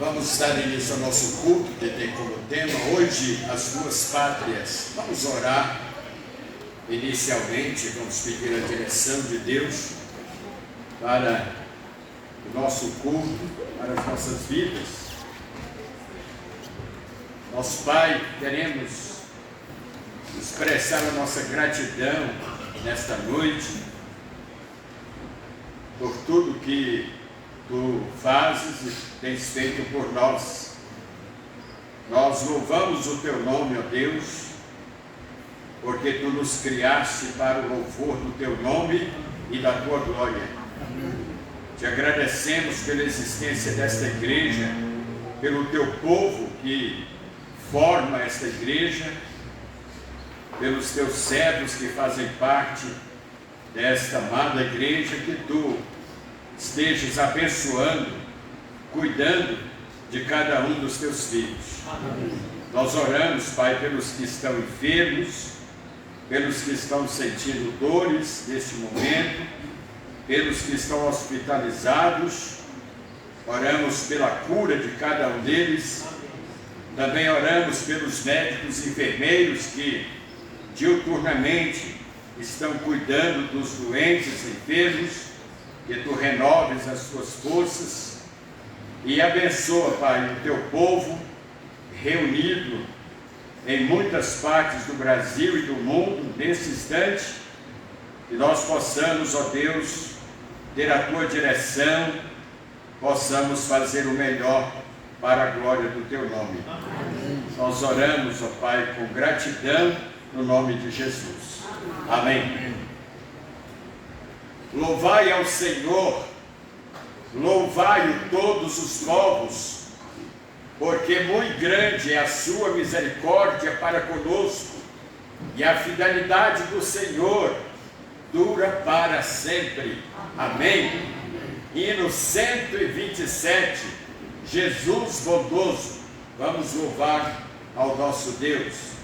Vamos dar início ao nosso culto, que tem como tema hoje as duas pátrias. Vamos orar. Inicialmente, vamos pedir a direção de Deus para o nosso culto, para as nossas vidas. Nosso Pai, queremos expressar a nossa gratidão nesta noite por tudo que Tu fazes e tens feito por nós. Nós louvamos o Teu nome, ó Deus, porque Tu nos criaste para o louvor do Teu nome e da Tua glória. Te agradecemos pela existência desta igreja, pelo Teu povo que forma esta igreja, pelos Teus servos que fazem parte desta amada igreja, que Tu estejas abençoando, cuidando de cada um dos Teus filhos. Amém. Nós oramos, Pai, pelos que estão enfermos, pelos que estão sentindo dores neste momento, pelos que estão hospitalizados. Oramos pela cura de cada um deles. Também oramos pelos médicos e enfermeiros que diuturnamente estão cuidando dos doentes e enfermos. Que Tu renoves as Tuas forças e abençoa, Pai, o Teu povo reunido em muitas partes do Brasil e do mundo nesse instante, que nós possamos, ó Deus, ter a Tua direção, possamos fazer o melhor para a glória do Teu nome. Amém. Nós oramos, ó Pai, com gratidão no nome de Jesus. Amém. Louvai ao Senhor, louvai-o todos os povos, porque muito grande é a sua misericórdia para conosco, e a fidelidade do Senhor dura para sempre. Amém. Hino 127, Jesus bondoso. Vamos louvar ao nosso Deus.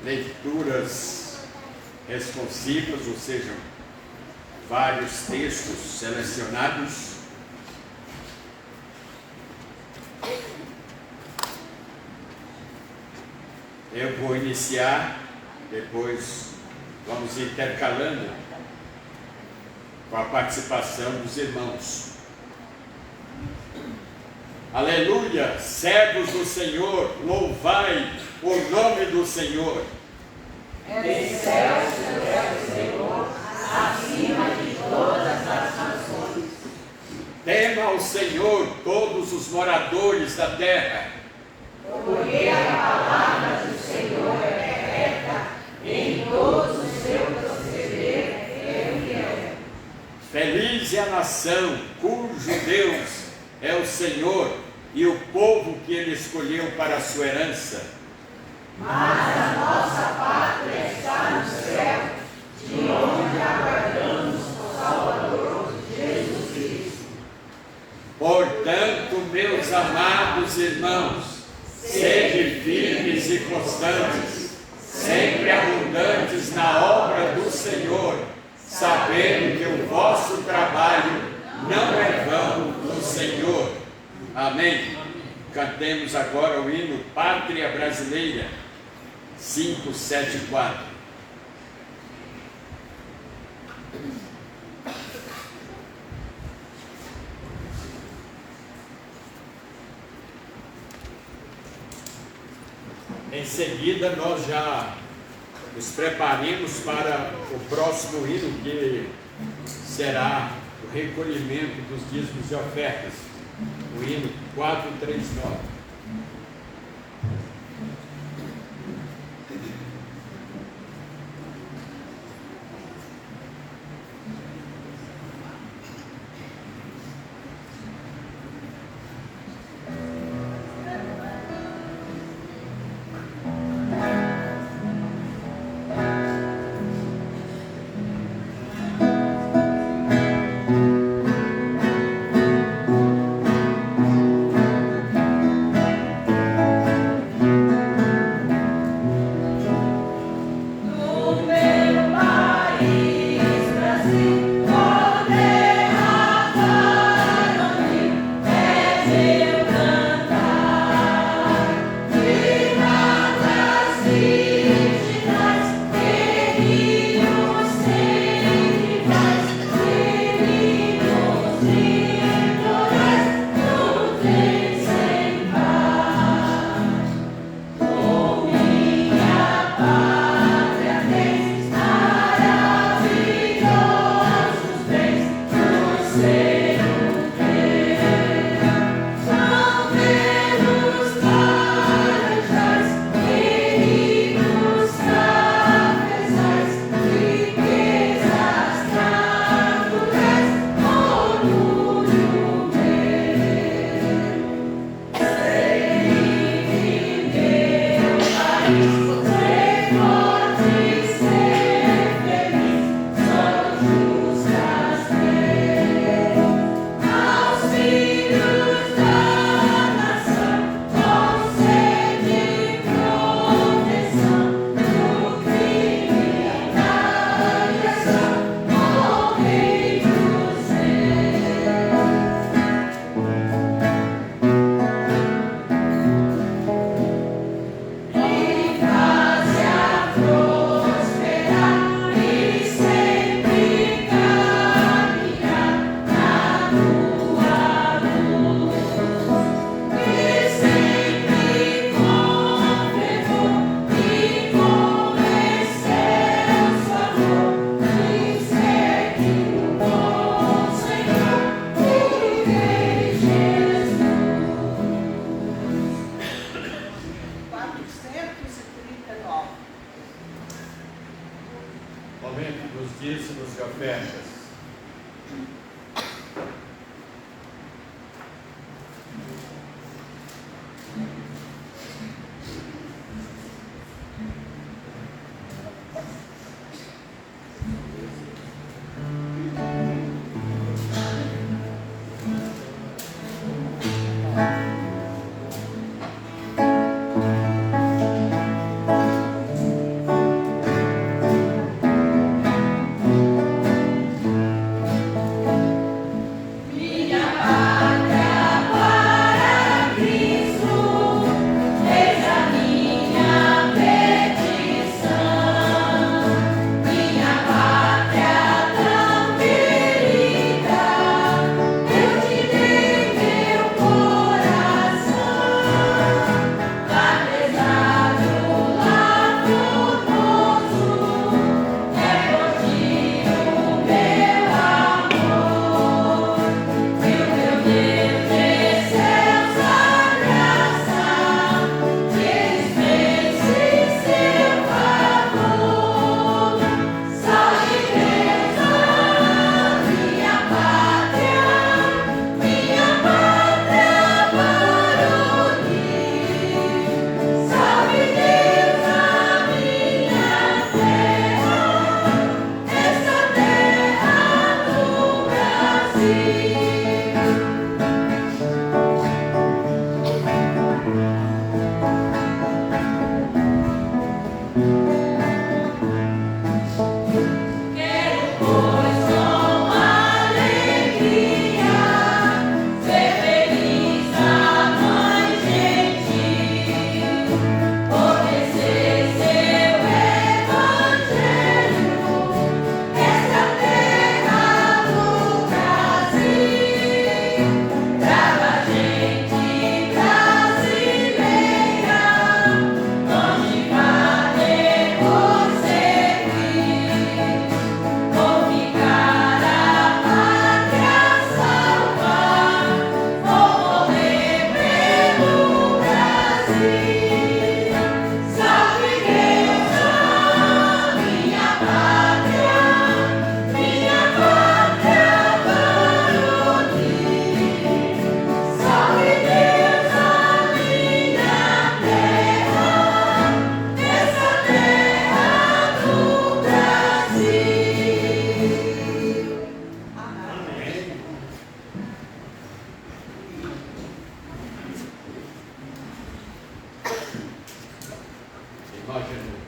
leituras responsivas, ou seja, vários textos selecionados. Eu vou iniciar, depois vamos intercalando com a participação dos irmãos. Aleluia! Servos do Senhor, louvai o nome do Senhor. Excelso é o Senhor, acima de todas as nações. Tema ao Senhor todos os moradores da terra. Porque a palavra do Senhor é reta, em todo o seu proceder é fiel. Feliz é a nação cujo Deus é o Senhor e o povo que Ele escolheu para a sua herança. Mas a nossa pátria está no céu, de onde aguardamos o Salvador, Jesus Cristo. Portanto, meus amados irmãos, sede firmes e constantes, sempre abundantes na obra do Senhor, sabendo que o vosso trabalho não é vão no Senhor. Amém. Cantemos agora o hino Pátria Brasileira, 574. Em seguida, nós já nos preparemos para o próximo hino, que será o recolhimento dos dízimos e ofertas, o hino 439. Nós de novo.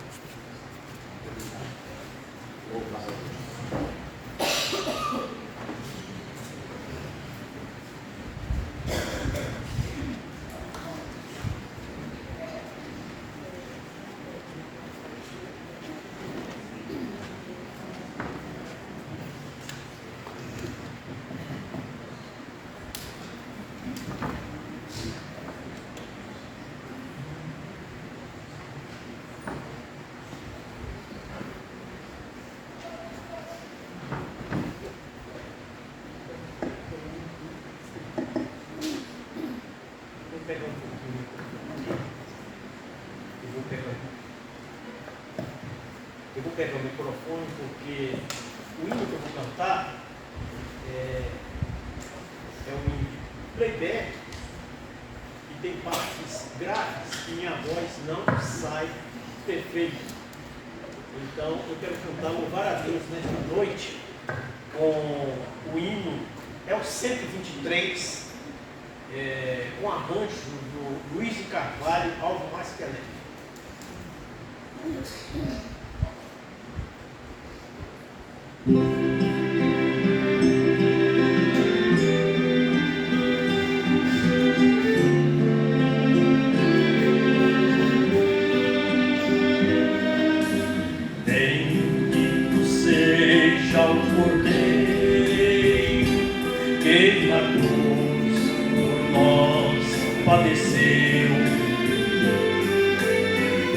Eu vou pegar o microfone porque o hino que eu vou cantar é um hino de playback e tem partes graves que minha voz não sai perfeita. Então eu quero cantar louvar a Deus nesta noite com o hino, é o 123, com arranjo do Luiz de Carvalho, Alvo Masquelete. Bendito seja o Cordeiro que na cruz por nós padeceu.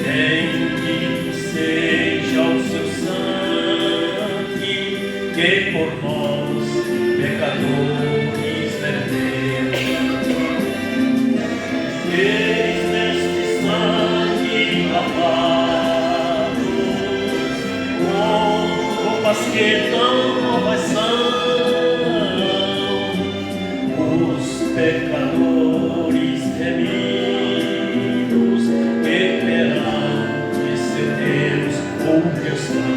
Bendito seja o seu sangue que por nós pecadores verteu. Eis neste sangue lavado com roupas que tão novas são, os pecadores remidos que perante seu Deus hoje estão.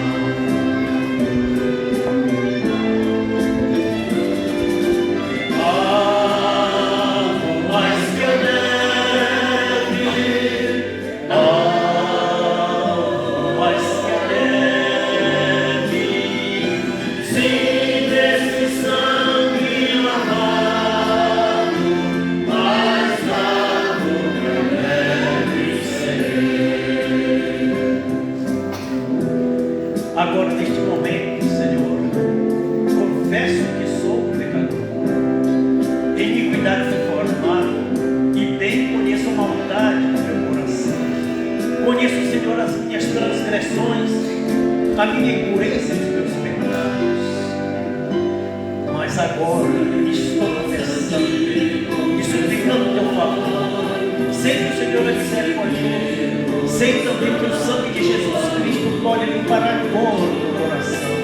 Agora, neste momento, Senhor, confesso que sou pecador, em iniquidade fui formado e bem conheço a maldade do meu coração. Conheço, Senhor, as minhas transgressões, a minha impureza e os meus pecados. Mas agora estou confessando e suplicando teu favor. Sei que o Senhor é misericordioso, sei também que o sangue de Jesus Cristo pode limpar agora o teu coração.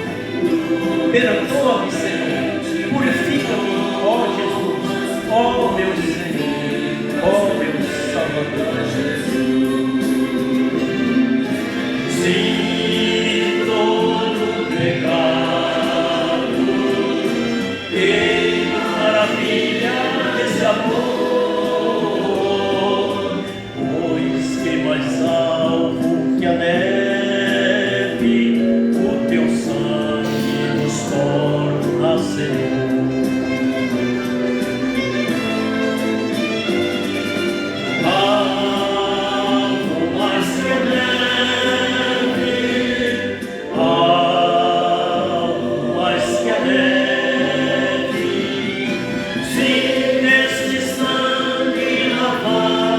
Perdoa-me, Senhor, purifica-me, ó Jesus, ó meu Senhor, ó meu Salvador Jesus. Sim, todo pecado e maravilha desse amor. Mais alvo que a neve, o teu sangue nos torna Senhor. Alvo mais que a neve, alvo mais que a neve, sim, neste sangue lavado.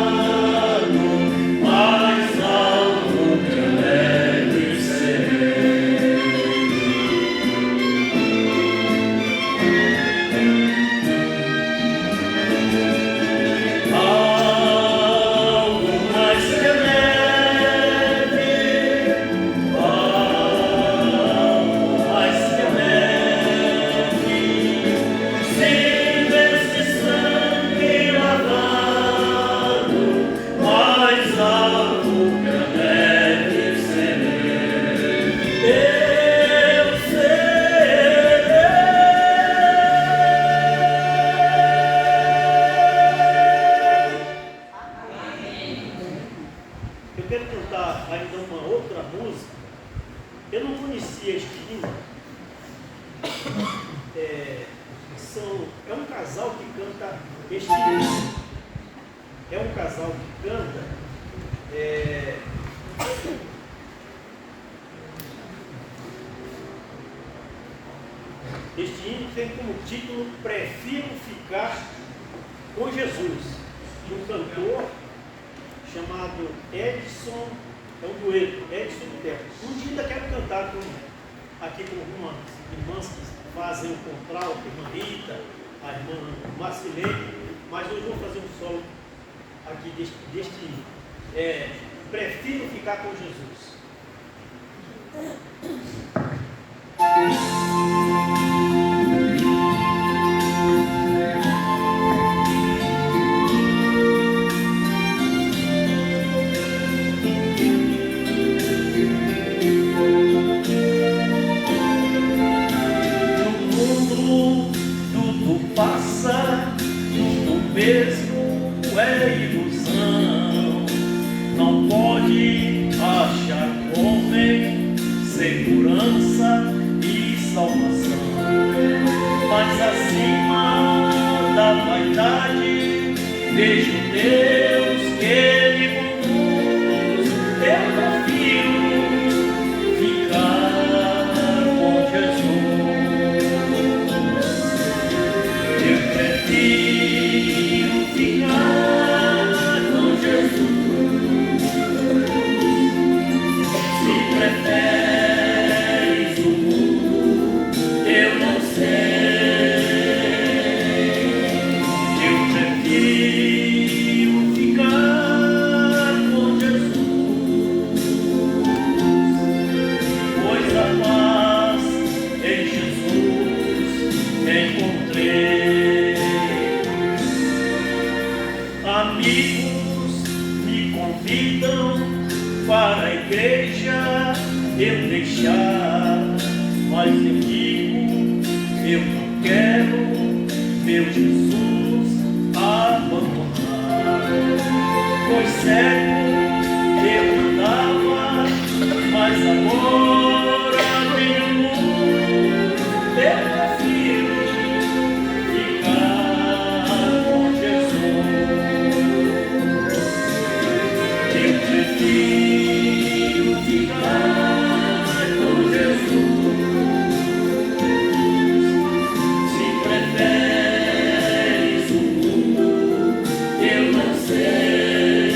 Eu quero cantar ainda uma outra música. Eu não conhecia este hino. É um casal que canta este hino. É um casal que canta. Este hino tem como título Prefiro Ficar com Jesus, de um cantor chamado Edson, é um dueto, Edson e Terra. Um dia ainda quero cantar aqui com algumas irmãs que fazem o contralto, a irmã Rita, a irmã Marcilene, mas hoje vou fazer um solo aqui deste hino. Prefiro Ficar com Jesus. Mesmo é ilusão, não pode achar homem segurança e salvação, mas acima da vaidade vejo Deus que Ele conduz. Eu prefiro ficar com Jesus. Eu prefiro ficar com Jesus. Se preferes o mundo, eu não sei. Eu prefiro ficar com Jesus, pois a paz em Jesus encontrei. Amigos me convidam para a igreja eu deixar, mas eu digo, eu não quero meu Jesus abandonar. Pois cego eu andava, mas agora tenho luz. Eu prefiro ficar com Jesus. Eu prefiro ficar com Jesus. Se preferes o mundo, eu não sei.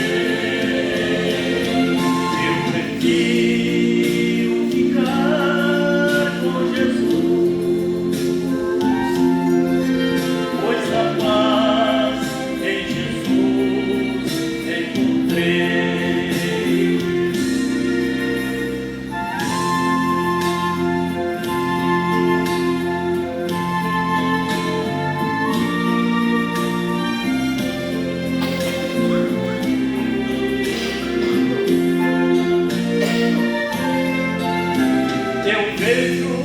Eu prefiro ficar com Jesus, pois a paz em Jesus encontrei. Eu vejo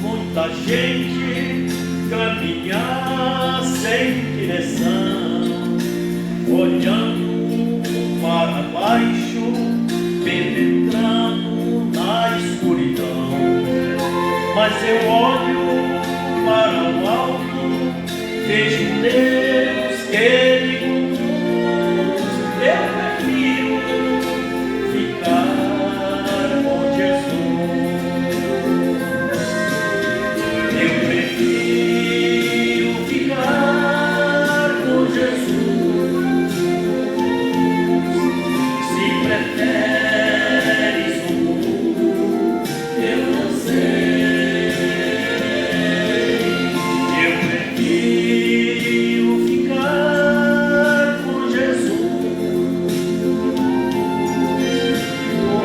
muita gente caminhar sem direção, olhando para baixo, penetrando na escuridão. Mas eu olho para o alto, vejo Deus que Ele conduz. Eu prefiro ficar com Jesus. Eu prefiro ficar com Jesus. Se preferes o mundo, eu não sei. Eu prefiro ficar com Jesus,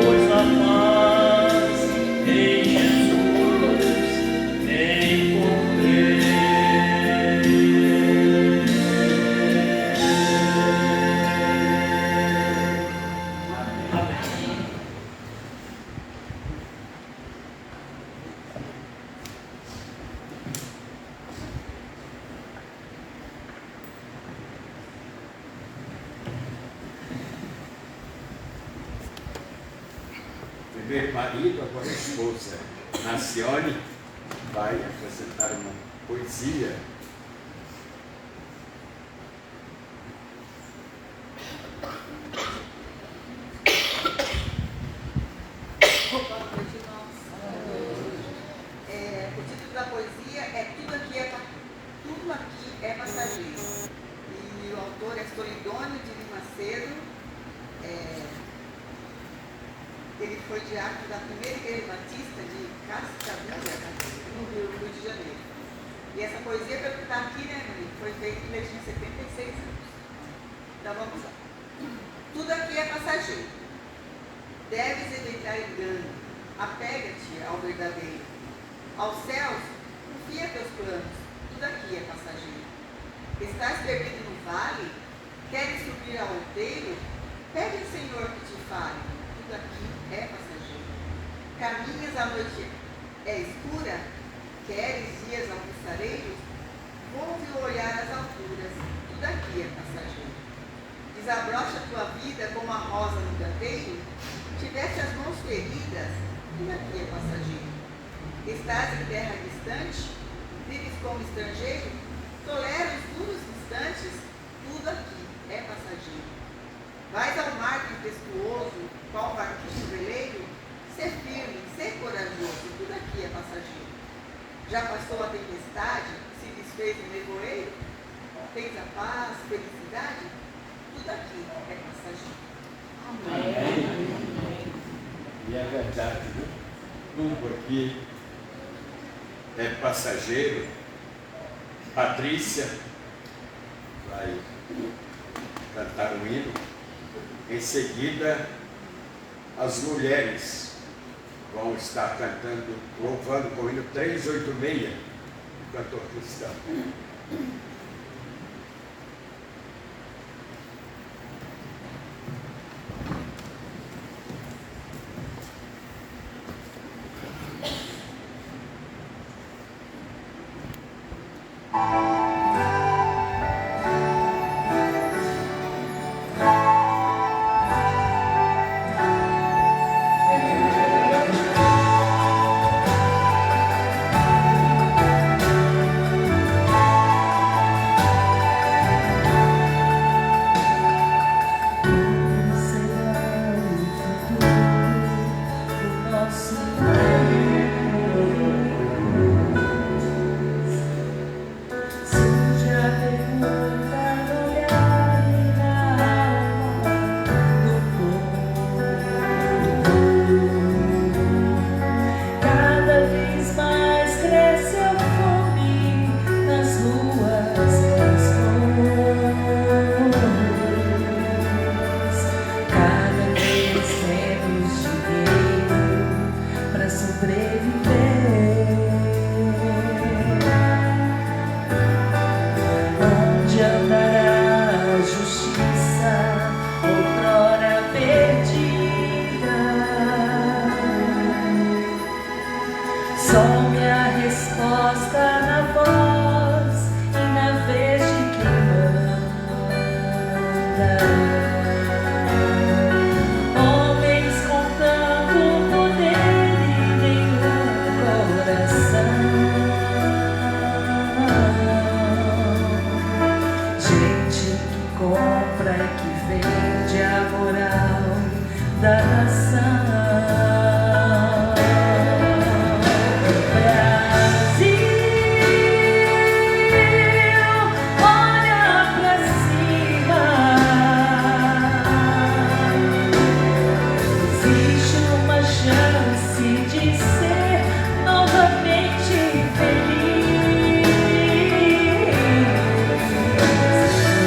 pois a paz em Jesus encontrei. Amém. primeiro marido, agora a esposa. Nacione vai apresentar uma poesia. O título da poesia é Tudo Aqui é Passageiro. E o autor é Solidônio de Lima Cedo. Ele foi diácono da primeira igreja batista de Cascavel, no Rio de Janeiro. E essa poesia, pelo que está aqui, né, Maria, foi feita quando ele tinha 76 anos. Então vamos lá. Tudo aqui é passageiro. Deves evitar engano. Apega-te ao verdadeiro. Aos céus, confia teus planos. Tudo aqui é passageiro. Estás perdido no vale? Queres subir ao outeiro? Pede ao Senhor que te fale. Tudo aqui é passageiro. Caminhas, a noite é escura? Queres dias alvissareiros? Volve o olhar às alturas. Tudo aqui é passageiro. Desabrocha tua vida como a rosa no canteiro? Tiveste as mãos feridas? Tudo aqui é passageiro. Estás em terra distante? Vives como estrangeiro? Tolera os duros instantes? Tudo aqui é passageiro. Vais ao mar tempestuoso, qual barquinho veleiro? Ser firme, ser corajoso, tudo aqui é passageiro. Já passou a tempestade, se desfez o nevoeiro? Tens a paz, felicidade? Tudo aqui é passageiro. Amém. E é verdade, viu? Tudo aqui é passageiro. Patrícia vai cantar um hino. Em seguida, as mulheres vão estar cantando, louvando com o hino 386, do cantor cristão.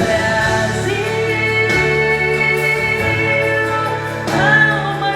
Brasil, alma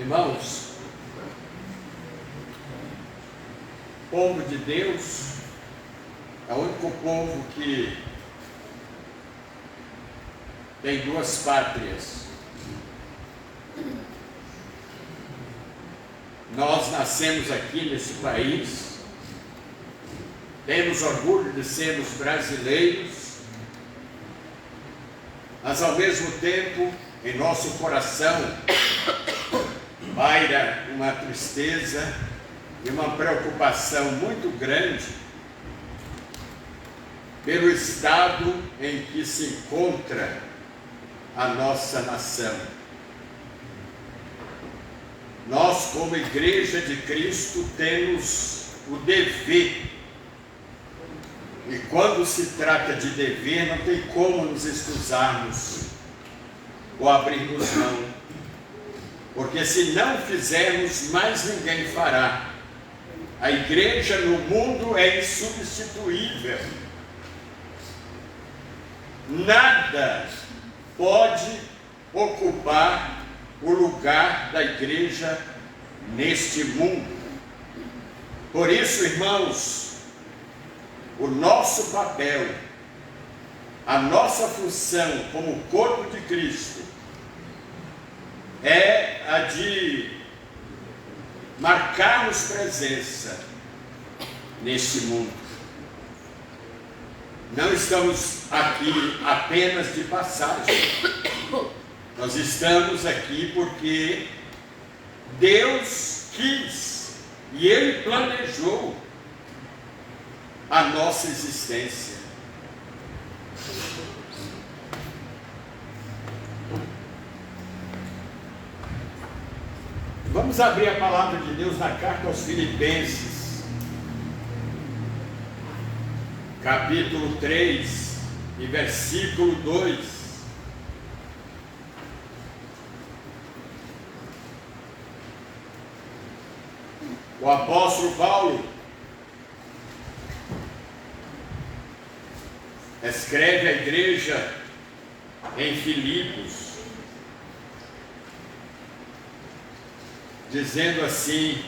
Irmãos, o povo de Deus é o único povo que tem duas pátrias. Nós nascemos aqui nesse país, temos orgulho de sermos brasileiros, mas ao mesmo tempo, em nosso coração, paira uma tristeza e uma preocupação muito grande pelo estado em que se encontra a nossa nação. Nós, como Igreja de Cristo, temos o dever, e quando se trata de dever, não tem como nos excusarmos ou abrirmos mão, porque se não fizermos, mais ninguém fará. A igreja no mundo é insubstituível. Nada pode ocupar o lugar da igreja neste mundo. Por isso, irmãos, o nosso papel, a nossa função como corpo de Cristo é a de marcarmos presença neste mundo. Não estamos aqui apenas de passagem. Nós estamos aqui porque Deus quis e Ele planejou a nossa existência. Vamos abrir a palavra de Deus na carta aos Filipenses, capítulo 3 e versículo 2. O apóstolo Paulo escreve à igreja em Filipos, dizendo assim: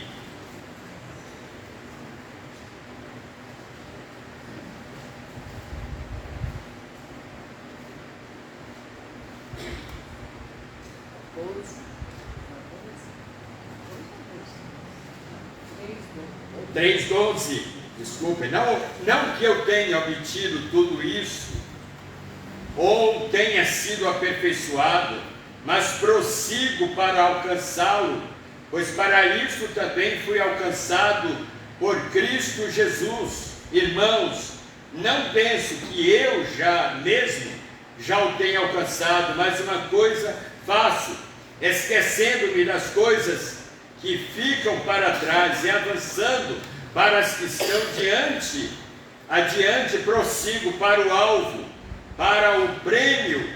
desculpe, não que eu tenha obtido tudo isso, ou tenha sido aperfeiçoado, mas prossigo para alcançá-lo, pois para isso também fui alcançado por Cristo Jesus. Irmãos, não penso que eu já o tenha alcançado, mas uma coisa faço, esquecendo-me das coisas que ficam para trás e avançando para as que estão adiante prossigo para o alvo, para o prêmio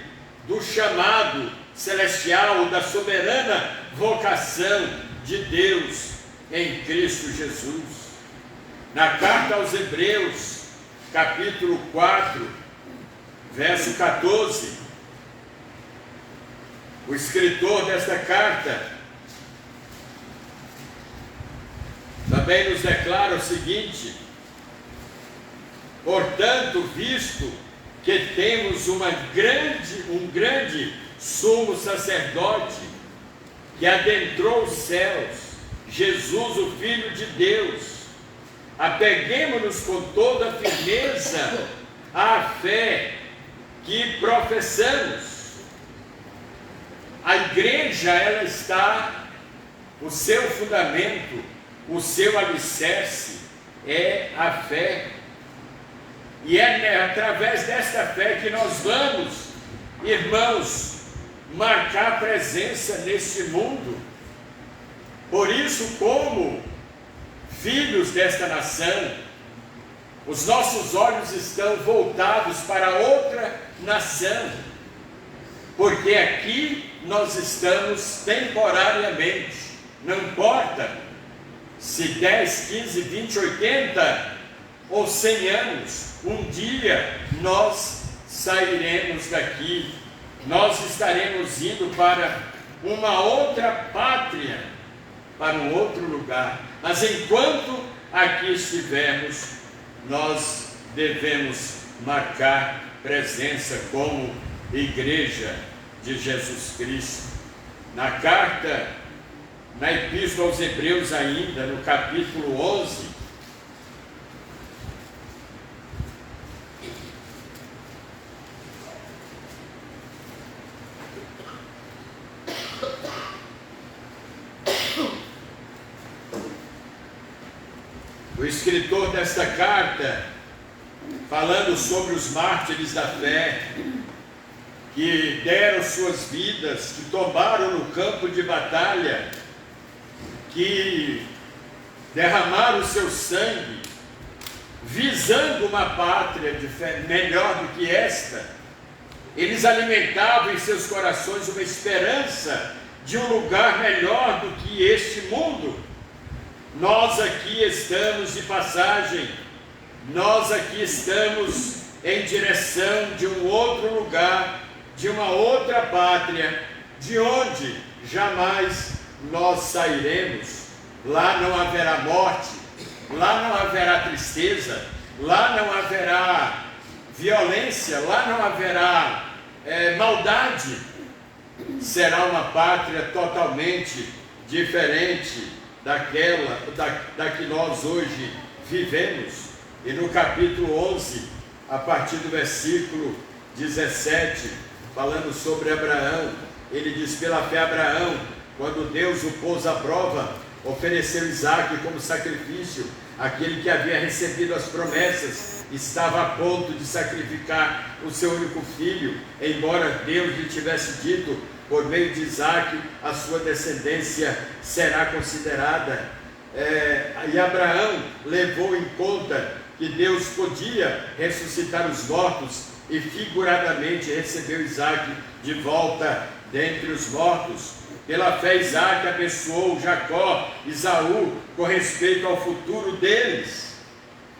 do chamado celestial, da soberana vocação de Deus em Cristo Jesus. Na carta aos Hebreus, capítulo 4, verso 14, o escritor desta carta também nos declara o seguinte: portanto, visto que temos um grande sumo sacerdote que adentrou os céus, Jesus, o Filho de Deus, apeguemo-nos com toda firmeza à fé que professamos. A igreja, ela está, o seu fundamento, o seu alicerce é a fé. E é através desta fé que nós vamos, irmãos, marcar presença neste mundo. Por isso, como filhos desta nação, os nossos olhos estão voltados para outra nação, porque aqui nós estamos temporariamente. Não importa se 10, 15, 20, 80 ou 100 anos, um dia nós sairemos daqui, nós estaremos indo para uma outra pátria, para um outro lugar. Mas enquanto aqui estivermos, nós devemos marcar presença como igreja de Jesus Cristo. Na Epístola aos Hebreus ainda, no capítulo 11, o escritor desta carta, falando sobre os mártires da fé, que deram suas vidas, que tomaram no campo de batalha, que derramaram o seu sangue, visando uma pátria de fé melhor do que esta. Eles alimentavam em seus corações uma esperança de um lugar melhor do que este mundo. Nós aqui estamos de passagem, nós aqui estamos em direção de um outro lugar, de uma outra pátria, de onde jamais nós sairemos. Lá não haverá morte, lá não haverá tristeza, lá não haverá violência, lá não haverá maldade. Será uma pátria totalmente diferente da que nós hoje vivemos. E no capítulo 11, a partir do versículo 17, falando sobre Abraão, ele diz: pela fé Abraão, quando Deus o pôs à prova, ofereceu Isaque como sacrifício. Aquele que havia recebido as promessas estava a ponto de sacrificar o seu único filho, embora Deus lhe tivesse dito: por meio de Isaque a sua descendência será considerada. E Abraão levou em conta que Deus podia ressuscitar os mortos e figuradamente recebeu Isaque de volta dentre os mortos. Pela fé Isaque abençoou Jacó e Esaú com respeito ao futuro deles.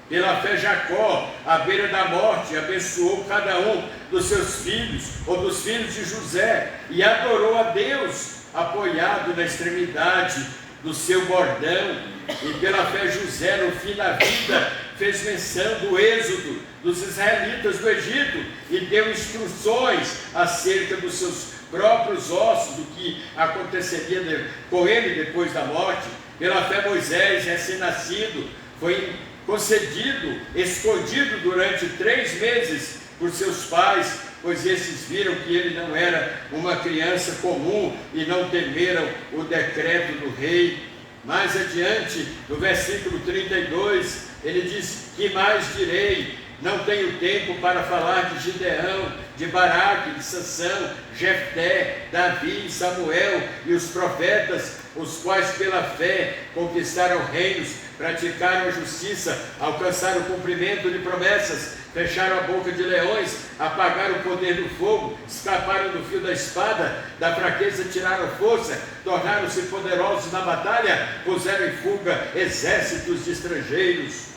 Pela fé Jacó, à beira da morte, abençoou cada um dos seus filhos, ou dos filhos de José, e adorou a Deus, apoiado na extremidade do seu bordão. E pela fé José, no fim da vida, fez menção do êxodo dos israelitas do Egito, e deu instruções acerca dos seus próprios ossos, do que aconteceria com ele depois da morte. Pela fé Moisés, recém-nascido, foi concedido, escondido durante 3 meses por seus pais, pois esses viram que ele não era uma criança comum e não temeram o decreto do rei. Mais adiante, no versículo 32, ele diz: que mais direi? Não tenho tempo para falar de Gideão, de Baraque, de Sansão, Jefté, Davi, Samuel e os profetas, os quais pela fé conquistaram reinos, praticaram a justiça, alcançaram o cumprimento de promessas, fecharam a boca de leões, apagaram o poder do fogo, escaparam do fio da espada, da fraqueza tiraram força, tornaram-se poderosos na batalha, puseram em fuga exércitos de estrangeiros.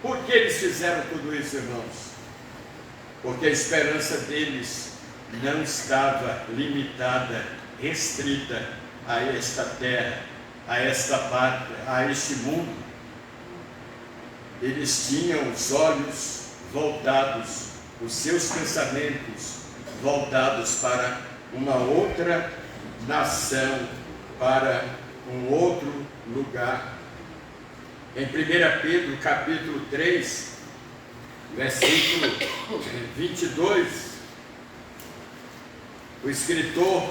Por que eles fizeram tudo isso, irmãos? Porque a esperança deles não estava limitada, restrita a esta terra, a esta pátria, a este mundo. Eles tinham os olhos voltados, os seus pensamentos voltados para uma outra nação, para um outro lugar. Em 1 Pedro capítulo 3, versículo 22, o escritor,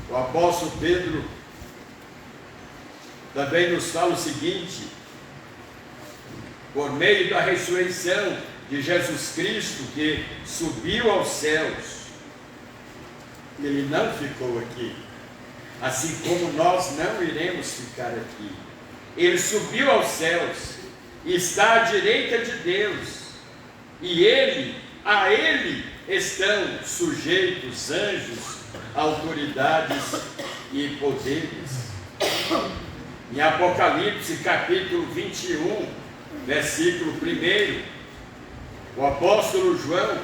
o apóstolo Pedro, também nos fala o seguinte: por meio da ressurreição de Jesus Cristo, que subiu aos céus, ele não ficou aqui, assim como nós não iremos ficar aqui. Ele subiu aos céus, está à direita de Deus, e a ele estão sujeitos anjos, autoridades e poderes. Em Apocalipse capítulo 21, versículo 1, o apóstolo João,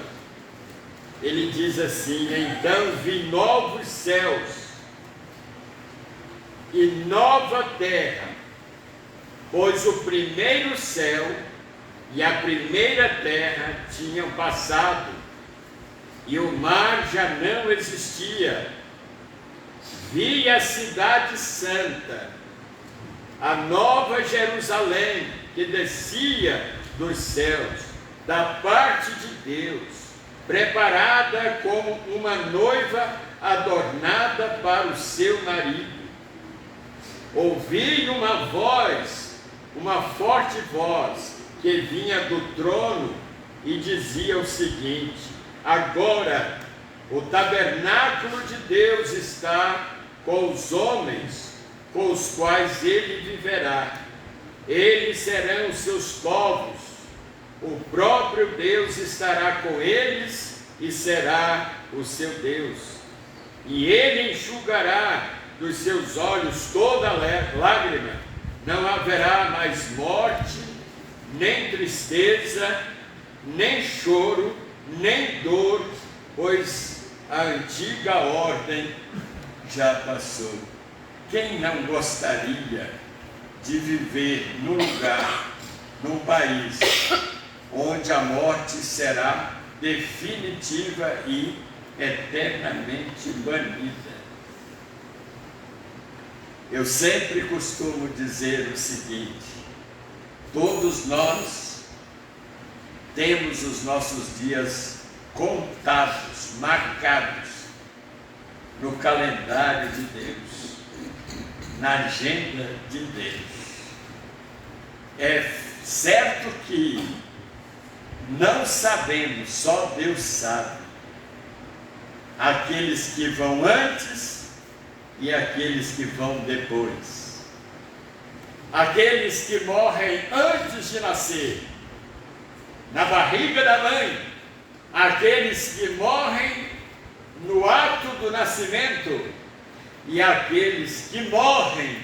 ele diz assim: então vi novos céus e nova terra, pois o primeiro céu e a primeira terra tinham passado, e o mar já não existia. Vi a cidade santa, a nova Jerusalém, que descia dos céus, da parte de Deus, preparada como uma noiva adornada para o seu marido. Ouvi uma voz, uma forte voz, que vinha do trono e dizia o seguinte: agora o tabernáculo de Deus está com os homens, com os quais ele viverá. Eles serão os seus povos, o próprio Deus estará com eles e será o seu Deus. E ele enxugará dos seus olhos toda lágrima. Não haverá mais morte, nem tristeza, nem choro, nem dor, pois a antiga ordem já passou. Quem não gostaria de viver num lugar, num país onde a morte será definitiva e eternamente banida. Eu sempre costumo dizer o seguinte: todos nós temos os nossos dias contados, marcados no calendário de Deus, na agenda de Deus. É certo que não sabemos, só Deus sabe, aqueles que vão antes e aqueles que vão depois. Aqueles que morrem antes de nascer, na barriga da mãe, aqueles que morrem no ato do nascimento e aqueles que morrem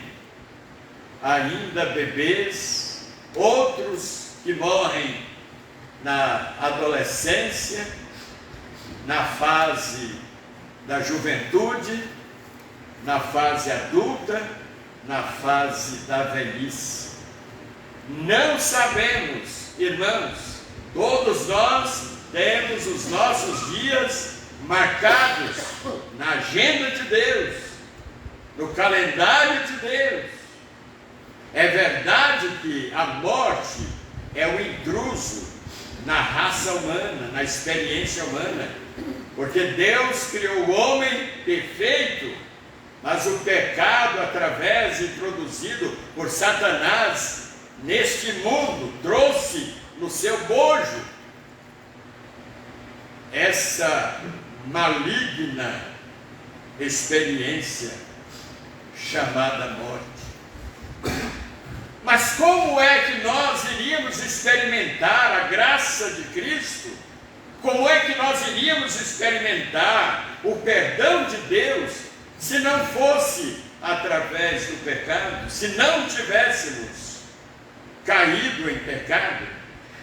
ainda bebês, outros que morrem na adolescência, na fase da juventude, na fase adulta, na fase da velhice. Não sabemos, irmãos, todos nós temos os nossos dias marcados na agenda de Deus, no calendário de Deus. É verdade que a morte é um intruso na raça humana, na experiência humana, porque Deus criou o homem perfeito, mas o pecado, introduzido por Satanás neste mundo, trouxe no seu bojo essa maligna experiência chamada morte. Mas como é que nós iríamos experimentar a graça de Cristo? Como é que nós iríamos experimentar o perdão de Deus se não fosse através do pecado, se não tivéssemos caído em pecado?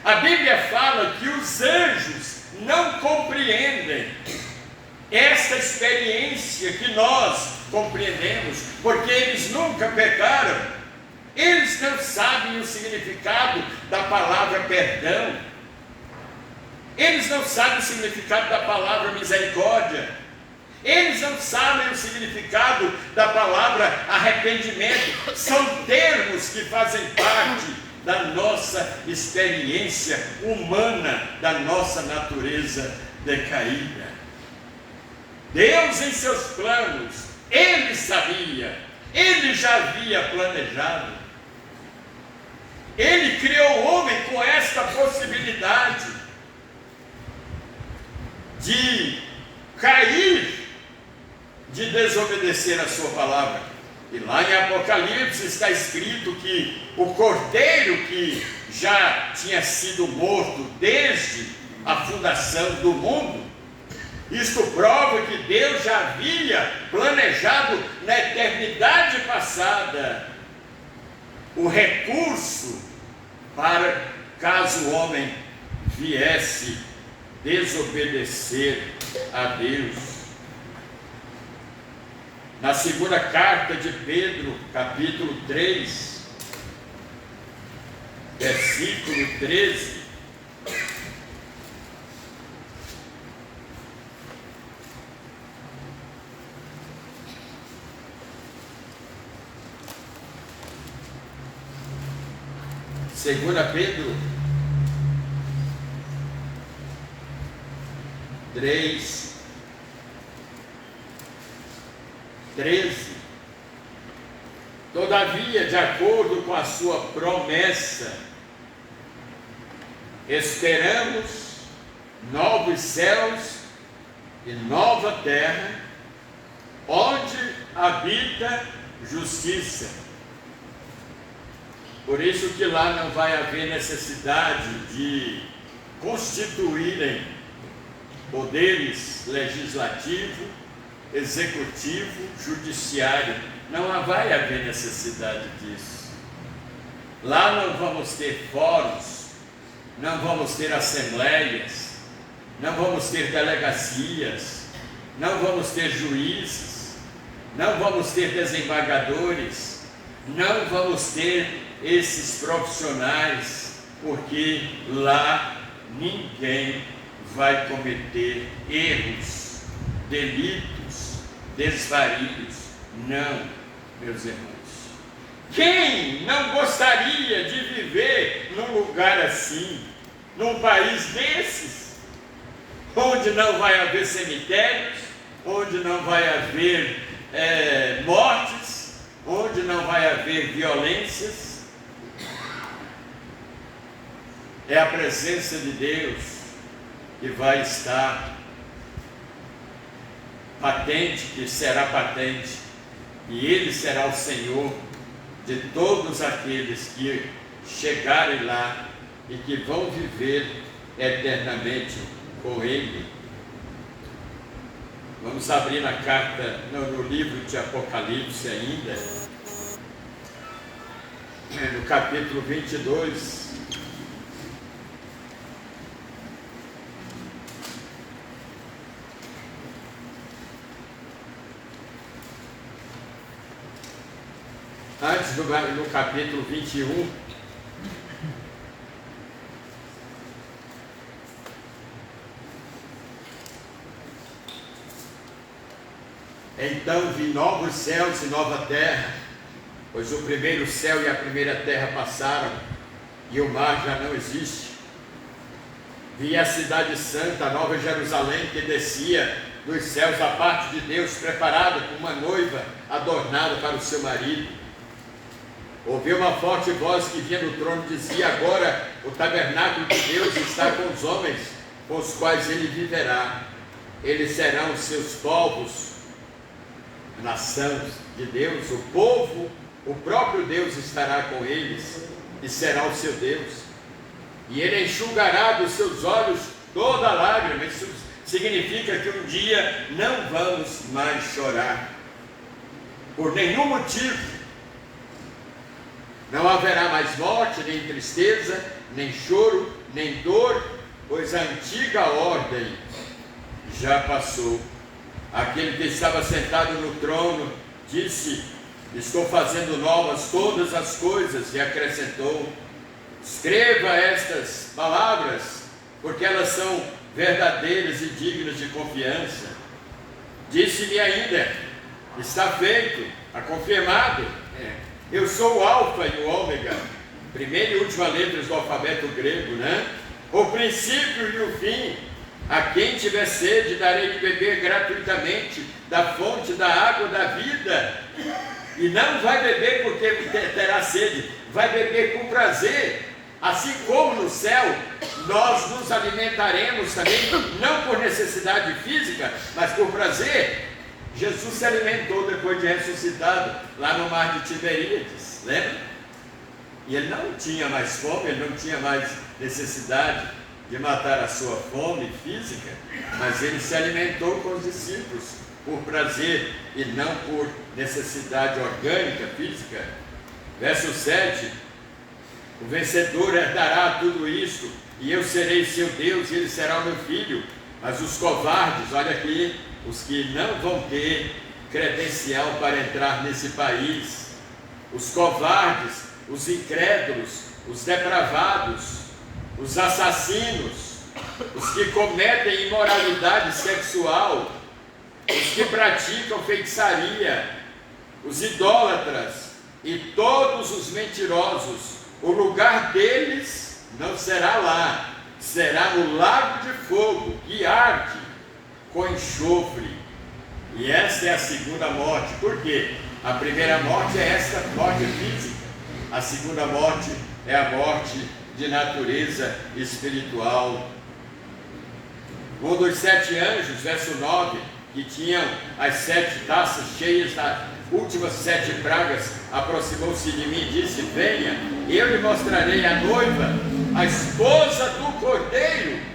A Bíblia fala que os anjos não compreendem esta experiência que nós compreendemos, porque eles nunca pecaram. Eles não sabem o significado da palavra perdão. Eles não sabem o significado da palavra misericórdia. Eles não sabem o significado da palavra arrependimento. São termos que fazem parte da nossa experiência humana, da nossa natureza decaída. Deus, em seus planos, Ele sabia, Ele já havia planejado. Ele criou o homem com esta possibilidade de cair, de desobedecer a sua palavra. E lá em Apocalipse está escrito que o cordeiro que já tinha sido morto desde a fundação do mundo, isto prova que Deus já havia planejado na eternidade passada o recurso para caso o homem viesse desobedecer a Deus. Na segunda carta de Pedro, capítulo 3, versículo 13, Segunda Pedro 3, 13. Todavia, de acordo com a sua promessa, esperamos novos céus e nova terra, onde habita justiça. Por isso que lá não vai haver necessidade de constituírem poderes legislativo, executivo, judiciário. Não vai haver necessidade disso. Lá não vamos ter fóruns, não vamos ter assembleias, não vamos ter delegacias, não vamos ter juízes, não vamos ter desembargadores, não vamos ter esses profissionais, porque lá ninguém vai cometer erros, delitos, desvarios. Não, meus irmãos. Quem não gostaria de viver num lugar assim, num país desses, onde não vai haver cemitérios, onde não vai haver mortes, onde não vai haver violências? É a presença de Deus que vai estar patente, que será patente, e Ele será o Senhor de todos aqueles que chegarem lá e que vão viver eternamente com Ele. Vamos abrir na carta, no livro de Apocalipse ainda, no capítulo 22. Antes, no capítulo 21, então vi novos céus e nova terra, pois o primeiro céu e a primeira terra passaram, e o mar já não existe. Vi a cidade santa, a nova Jerusalém, que descia dos céus à parte de Deus, preparada como uma noiva adornada para o seu marido. Ouvi uma forte voz que vinha do trono e dizia: agora o tabernáculo de Deus está com os homens, com os quais ele viverá. Eles serão os seus povos, a nação de Deus, o povo, o próprio Deus estará com eles e será o seu Deus. E ele enxugará dos seus olhos toda lágrima. Isso significa que um dia não vamos mais chorar, por nenhum motivo. Não haverá mais morte, nem tristeza, nem choro, nem dor, pois a antiga ordem já passou. Aquele que estava sentado no trono disse: estou fazendo novas todas as coisas, e acrescentou: escreva estas palavras, porque elas são verdadeiras e dignas de confiança. Disse-me ainda: está feito, está confirmado. Eu sou o Alfa e o Ômega, primeira e última letras do alfabeto grego, né? O princípio e o fim. A quem tiver sede, darei de beber gratuitamente da fonte da água da vida. E não vai beber porque terá sede, vai beber com prazer. Assim como no céu, nós nos alimentaremos também, não por necessidade física, mas por prazer. Jesus se alimentou depois de ressuscitado lá no mar de Tiberíades, lembra? E ele não tinha mais fome, ele não tinha mais necessidade de matar a sua fome física, mas ele se alimentou com os discípulos por prazer e não por necessidade orgânica, física. Verso 7: o vencedor herdará tudo isto, e eu serei seu Deus, e ele será o meu filho. Mas os covardes, olha aqui, os que não vão ter credencial para entrar nesse país, os covardes, os incrédulos, os depravados, os assassinos, os que cometem imoralidade sexual, os que praticam feitiçaria, os idólatras e todos os mentirosos, o lugar deles não será lá, será no lago de fogo que arde com enxofre. E esta é a segunda morte. Por quê? A primeira morte é esta morte física, a segunda morte é a morte de natureza espiritual. Um dos 7 anjos, verso 9, que tinham as 7 taças cheias das últimas 7 pragas, aproximou-se de mim e disse: venha, eu lhe mostrarei a noiva, a esposa do Cordeiro.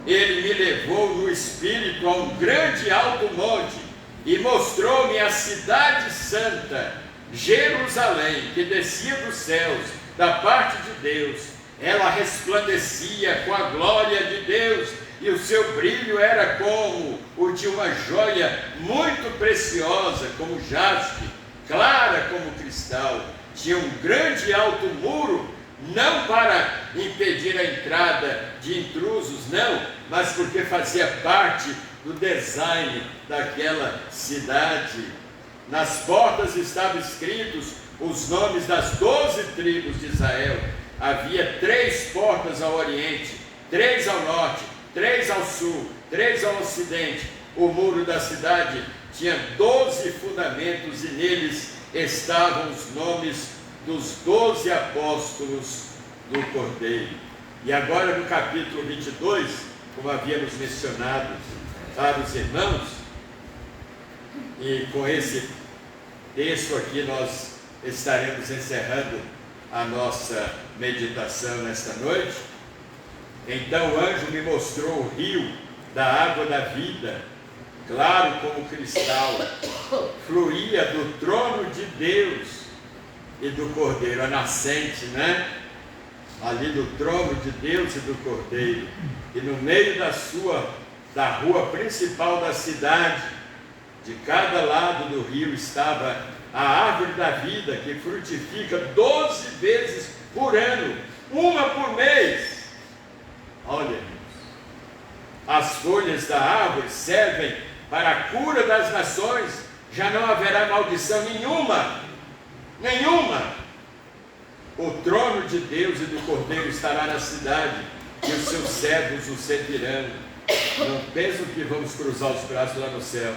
Ele me levou no espírito a um grande alto monte e mostrou-me a cidade santa, Jerusalém, que descia dos céus, da parte de Deus. Ela resplandecia com a glória de Deus, e o seu brilho era como o de uma joia muito preciosa, como jaspe, clara como cristal. Tinha um grande alto muro não para impedir a entrada de intrusos, não, mas porque fazia parte do design daquela cidade. Nas portas estavam escritos os nomes das 12 tribos de Israel. Havia 3 portas ao oriente, 3 ao norte, 3 ao sul, 3 ao ocidente. O muro da cidade tinha 12 fundamentos e neles estavam os nomes dos 12 apóstolos do Cordeiro. E agora no capítulo 22, como havíamos mencionado para os irmãos, e com esse texto aqui nós estaremos encerrando a nossa meditação nesta noite. Então o anjo me mostrou o rio da água da vida, claro como cristal, fluía do trono de Deus e do Cordeiro, a nascente, né? Ali do trono de Deus e do Cordeiro, e no meio da rua principal da cidade, de cada lado do rio estava a árvore da vida, que frutifica 12 vezes por ano, uma por mês. Olha, as folhas da árvore servem para a cura das nações, já não haverá maldição nenhuma, O trono de Deus e do Cordeiro estará na cidade, e os seus servos o servirão. Não pensam que vamos cruzar os braços lá no céu.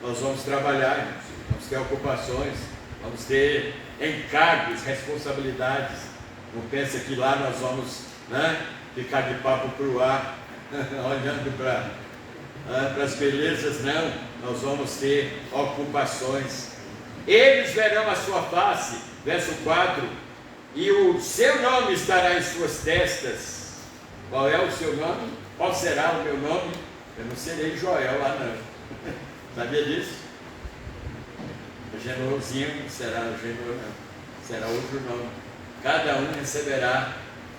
Nós vamos trabalhar, irmãos. Vamos ter ocupações, vamos ter encargos, responsabilidades. Não pensa que lá nós vamos, né, ficar de papo para o ar, olhando para as belezas, não. Nós vamos ter ocupações. Eles verão a sua face, verso 4, e o seu nome estará em suas testas. Qual é o seu nome? Qual será o meu nome? Eu não serei Joel lá não. Sabia disso? O Genozinho não será o Genor não. Será outro nome. Cada um receberá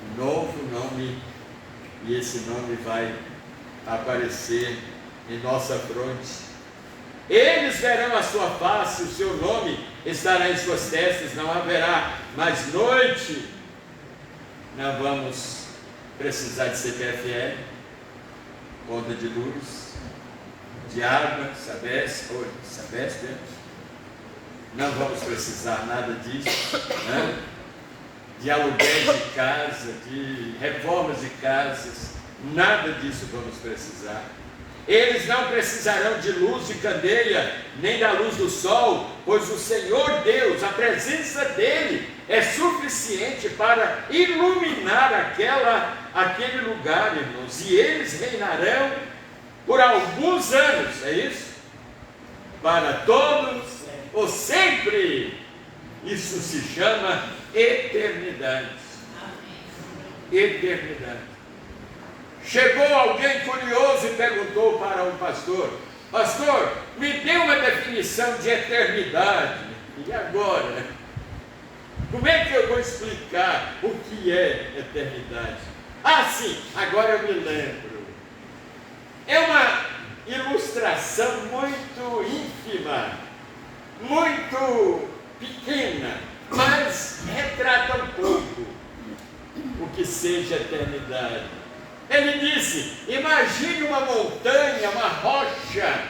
um novo nome, e esse nome vai aparecer em nossa fronte. Eles verão a sua face, o seu nome estará em suas testas, não haverá mais noite. Não vamos precisar de CPFL, conta de luz, de água, Sabesp, não vamos precisar nada disso, né? De aluguéis de casa, de reformas de casas, nada disso vamos precisar. Eles não precisarão de luz de candeia, nem da luz do sol, pois o Senhor Deus, a presença dEle, é suficiente para iluminar aquele lugar, irmãos. E eles reinarão por alguns anos, é isso? Para todos ou sempre. Isso se chama eternidade. Eternidade. Chegou alguém curioso e perguntou para um pastor: pastor, me dê uma definição de eternidade. E agora? Como é que eu vou explicar o que é eternidade? Ah, sim, agora eu me lembro. É uma ilustração muito ínfima, muito pequena, mas retrata um pouco o que seja eternidade. Ele disse: imagine uma montanha, uma rocha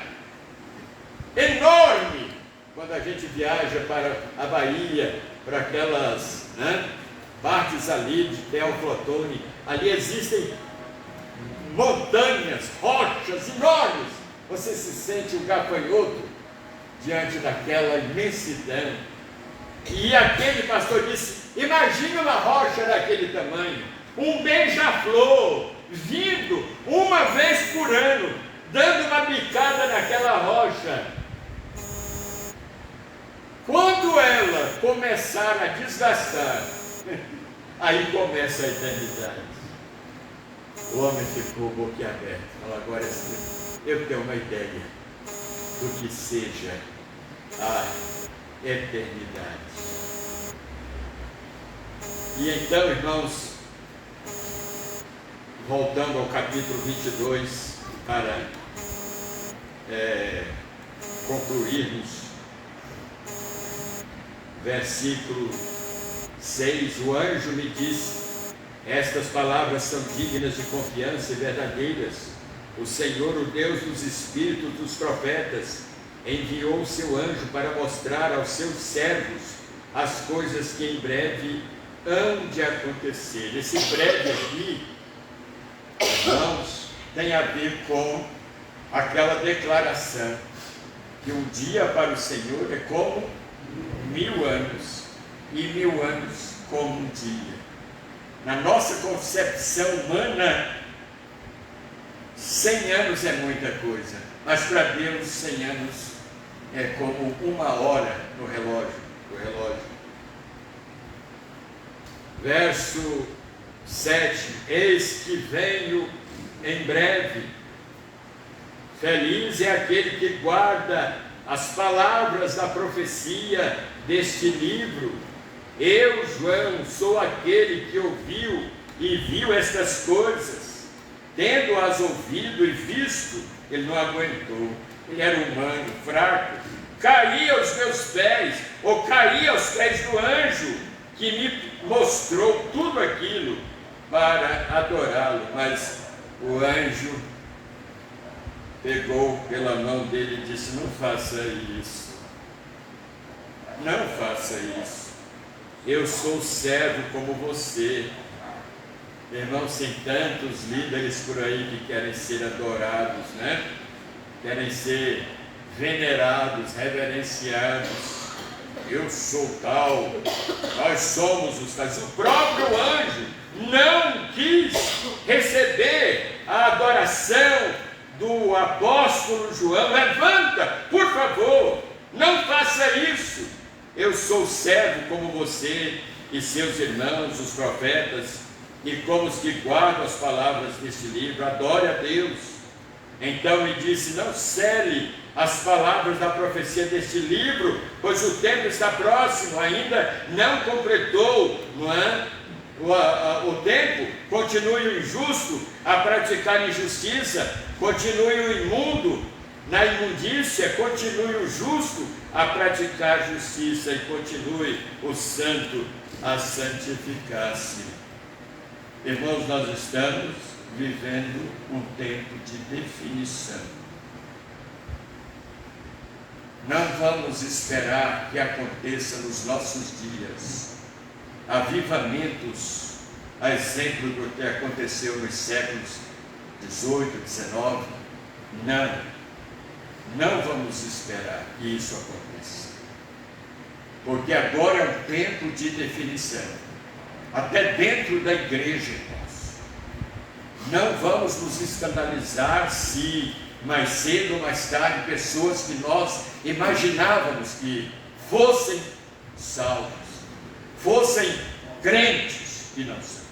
enorme. Quando a gente viaja para a Bahia, para aquelas, né, partes ali de Teoflotone, ali existem montanhas, rochas enormes. Você se sente um gafanhoto diante daquela imensidão. E aquele pastor disse: imagine uma rocha daquele tamanho, um beija-flor vindo uma vez por ano, dando uma bicada naquela rocha. Quando ela começar a desgastar, aí começa a eternidade. O homem ficou boquiaberto. Falou: agora eu tenho uma ideia do que seja a eternidade. E então, irmãos, voltando ao capítulo 22, para concluirmos, versículo 6, o anjo me disse: estas palavras são dignas de confiança e verdadeiras. O Senhor, o Deus dos espíritos dos profetas, enviou o seu anjo para mostrar aos seus servos as coisas que em breve hão de acontecer. Esse breve aqui, irmãos, tem a ver com aquela declaração que um dia para o Senhor é como 1000 anos, e 1000 anos como um dia. Na nossa concepção humana, 100 anos é muita coisa, mas para Deus 100 anos é como 1 hora no relógio. Verso 7, eis que venho em breve. Feliz é aquele que guarda as palavras da profecia deste livro. Eu, João, sou aquele que ouviu e viu estas coisas. Tendo-as ouvido e visto, ele não aguentou. Ele era humano, fraco. Caí aos meus pés, ou caí aos pés do anjo, que me mostrou tudo aquilo para adorá-lo. Mas o anjo pegou pela mão dele e disse: não faça isso. Não faça isso. Eu sou servo como você. Irmãos, tem tantos líderes por aí que querem ser adorados, né? Querem ser venerados, reverenciados. Eu sou tal, nós somos os tais. O próprio anjo não quis receber a adoração do apóstolo João. Levanta, por favor, não faça isso. Eu sou servo como você e seus irmãos, os profetas, e como os que guardam as palavras deste livro. Adore a Deus. Então me disse: não cele as palavras da profecia deste livro, pois o tempo está próximo, ainda não completou, não é? O tempo. Continue o injusto a praticar injustiça, continue o imundo na imundícia, continue o justo a praticar justiça, e continue o santo a santificar-se. Irmãos, nós estamos vivendo um tempo de definição. Não vamos esperar que aconteça nos nossos dias avivamentos, a exemplo do que aconteceu nos séculos 18, 19. Não vamos esperar que isso aconteça, porque agora é um tempo de definição. Até dentro da igreja, irmãos. Não vamos nos escandalizar se mais cedo ou mais tarde pessoas que nós imaginávamos que fossem salvos, fossem crentes, e não são.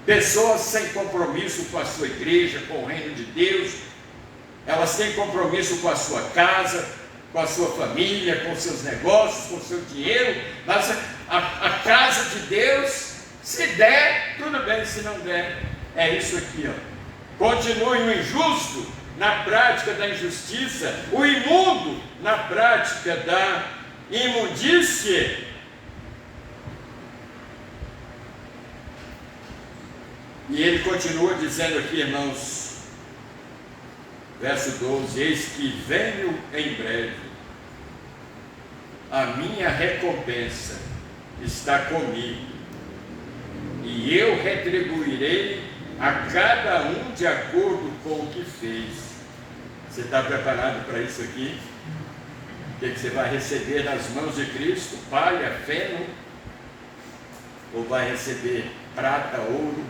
Pessoas sem compromisso com a sua igreja, com o reino de Deus. Elas têm compromisso com a sua casa, com a sua família, com seus negócios, com o seu dinheiro, mas a casa de Deus, se der, tudo bem, se não der, é isso aqui, ó. Continue o injusto na prática da injustiça, o imundo na prática da imundície. E ele continua dizendo aqui, irmãos, verso 12: eis que venho em breve, a minha recompensa está comigo, e eu retribuirei a cada um de acordo com o que fez. Você está preparado para isso aqui? O que você vai receber nas mãos de Cristo? Palha, feno? Ou vai receber prata, ouro,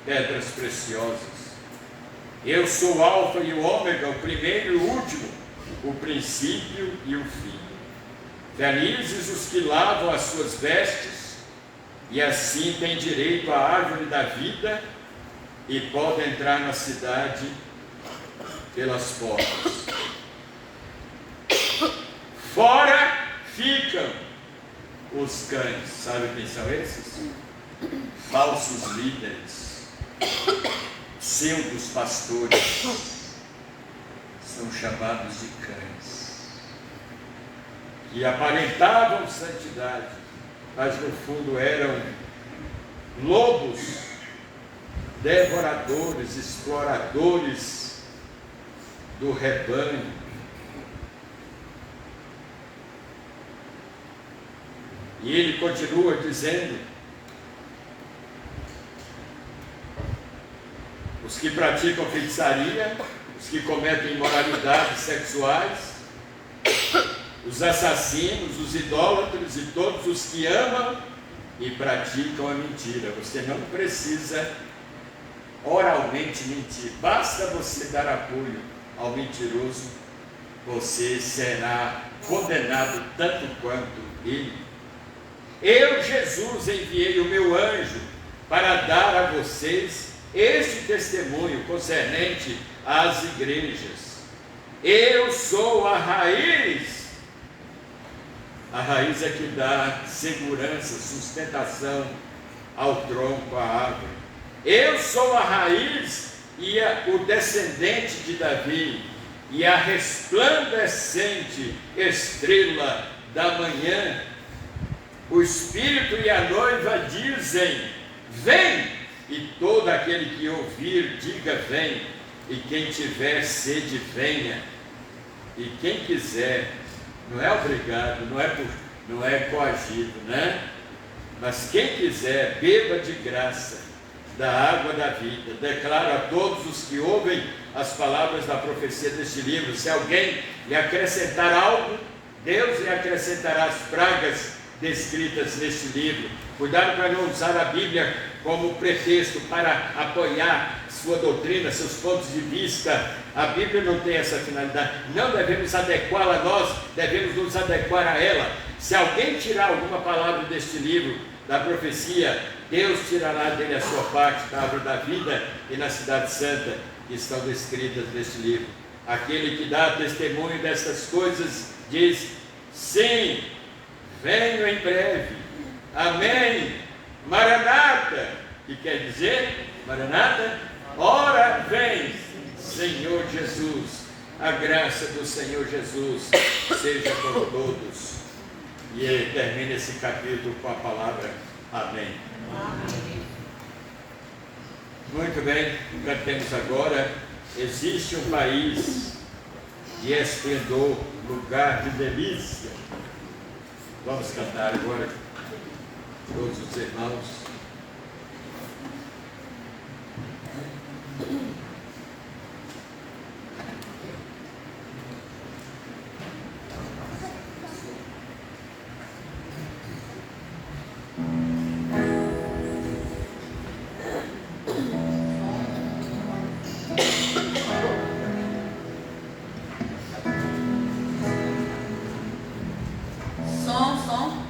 pedras preciosas? Eu sou o Alfa e o Ômega, o primeiro e o último, o princípio e o fim. Felizes os que lavam as suas vestes, e assim têm direito à árvore da vida, e podem entrar na cidade pelas portas. Fora ficam os cães. Sabe quem são esses? Falsos líderes, pseudos pastores, são chamados de cães, que aparentavam santidade, mas no fundo eram lobos, devoradores, exploradores do rebanho. E ele continua dizendo: os que praticam feitiçaria, os que cometem imoralidades sexuais, os assassinos, os idólatras e todos os que amam e praticam a mentira. Você não precisa oralmente mentir, basta você dar apoio ao mentiroso, você será condenado tanto quanto ele. Eu, Jesus, enviei o meu anjo para dar a vocês este testemunho concernente às igrejas. Eu sou a raiz. A raiz é que dá segurança, sustentação ao tronco, à árvore. Eu sou a raiz e o descendente de Davi, e a resplandecente estrela da manhã. O Espírito e a noiva dizem: vem! E todo aquele que ouvir, diga: vem. E quem tiver sede, venha. E quem quiser, não é obrigado, não é coagido, né? Mas quem quiser, beba de graça da água da vida. Declaro a todos os que ouvem as palavras da profecia deste livro: se alguém lhe acrescentar algo, Deus lhe acrescentará as pragas descritas neste livro. Cuidado para não usar a Bíblia como pretexto para apoiar sua doutrina, seus pontos de vista. A Bíblia não tem essa finalidade. Não devemos adequá-la a nós, devemos nos adequar a ela. Se alguém tirar alguma palavra deste livro, da profecia, Deus tirará dele a sua parte, na árvore da vida e na cidade santa, que estão descritas neste livro. Aquele que dá testemunho destas coisas diz: sim, venho em breve. Amém. Maranata, que quer dizer, Maranata, ora vem, Senhor Jesus. A graça do Senhor Jesus seja com todos. E ele termina esse capítulo com a palavra amém. Amém. Muito bem, cantemos agora. Existe um país de esplendor, lugar de delícia. Vamos cantar agora, todos os irmãos. Som.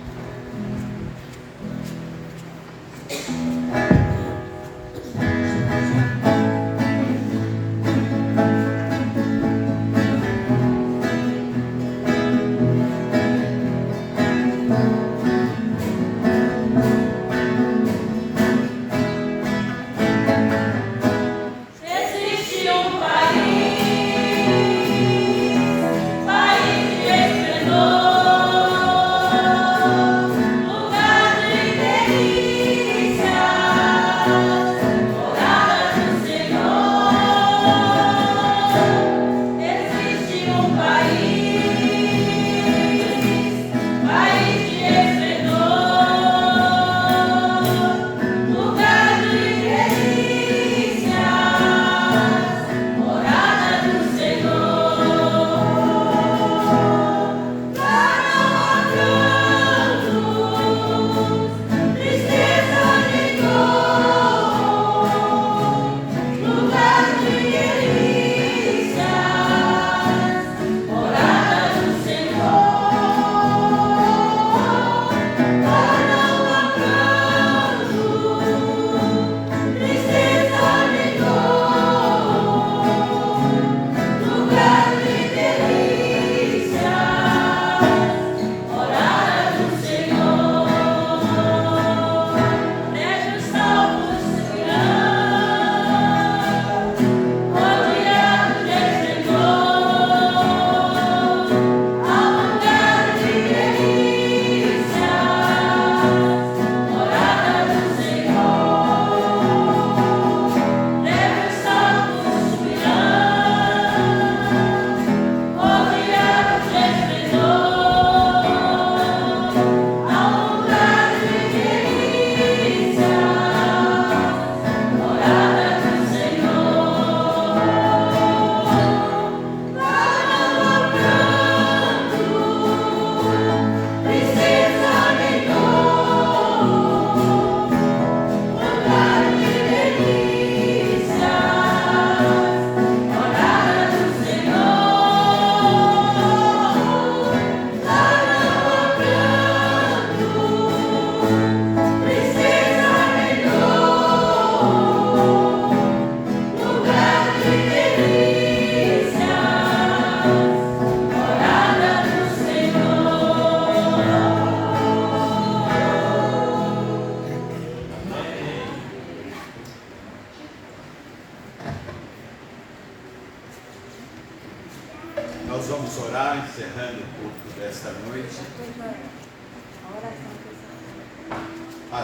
Nós vamos orar, encerrando o culto desta noite.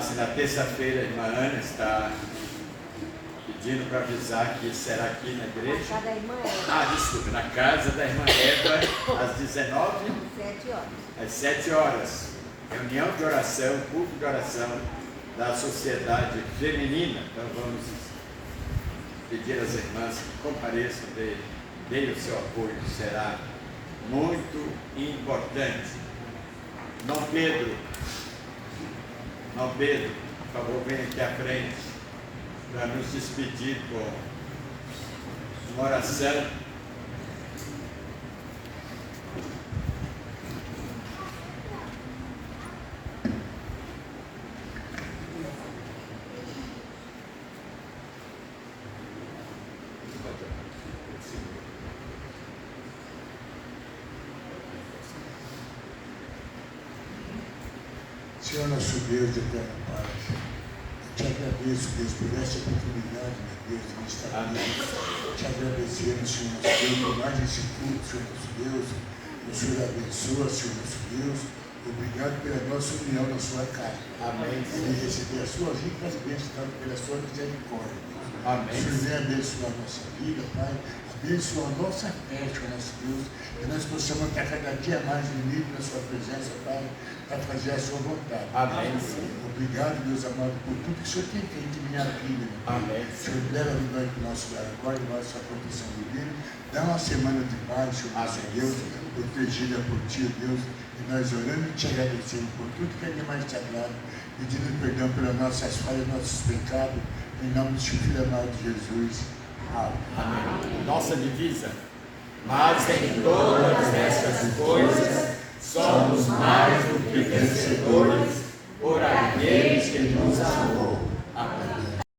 Se na terça-feira a irmã Ana está pedindo para avisar que será aqui na igreja. Na casa da irmã Eva. Desculpe, na casa da irmã Eva, às 19? 7 horas. Às 7 horas. Reunião de oração, culto de oração da Sociedade Feminina. Então vamos pedir às irmãs que compareçam, deem o seu apoio, será muito importante. Não Pedro, por favor, venha aqui à frente para nos despedir com uma oração. Senhor nosso Deus de eterna paz, te agradeço, Deus, por esta oportunidade, meu Deus, de estar aqui. Te agradecendo, Senhor nosso Deus, por mais esse culto, Senhor nosso Deus. O Senhor abençoa, Senhor nosso Deus. Obrigado pela nossa união na sua casa. Amém. E receber as suas ricas bênçãos, tanto pela sua misericórdia, Deus. Amém. O Senhor vem abençoar a nossa vida, Pai. Abençoa a nossa fé, Senhor nosso Deus. Que nós possamos estar cada dia mais unidos na sua presença, Pai, para fazer a sua vontade. Amém. Obrigado, Deus amado, por tudo que o Senhor tem feito em minha vida. Amém. O Senhor leva nós para o nosso lar agora, nossa proteção divina. Dá uma semana de paz, Senhor nosso Deus, protegida por Ti, Deus. E nós orando e te agradecendo por tudo que é de mais sagrado, pedindo perdão pelas nossas falhas, nossos pecados, em nome do Seu Filho amado Jesus. Amém. Nossa divisa. Mas em todas estas coisas somos mais do que vencedores por aqueles que nos amam.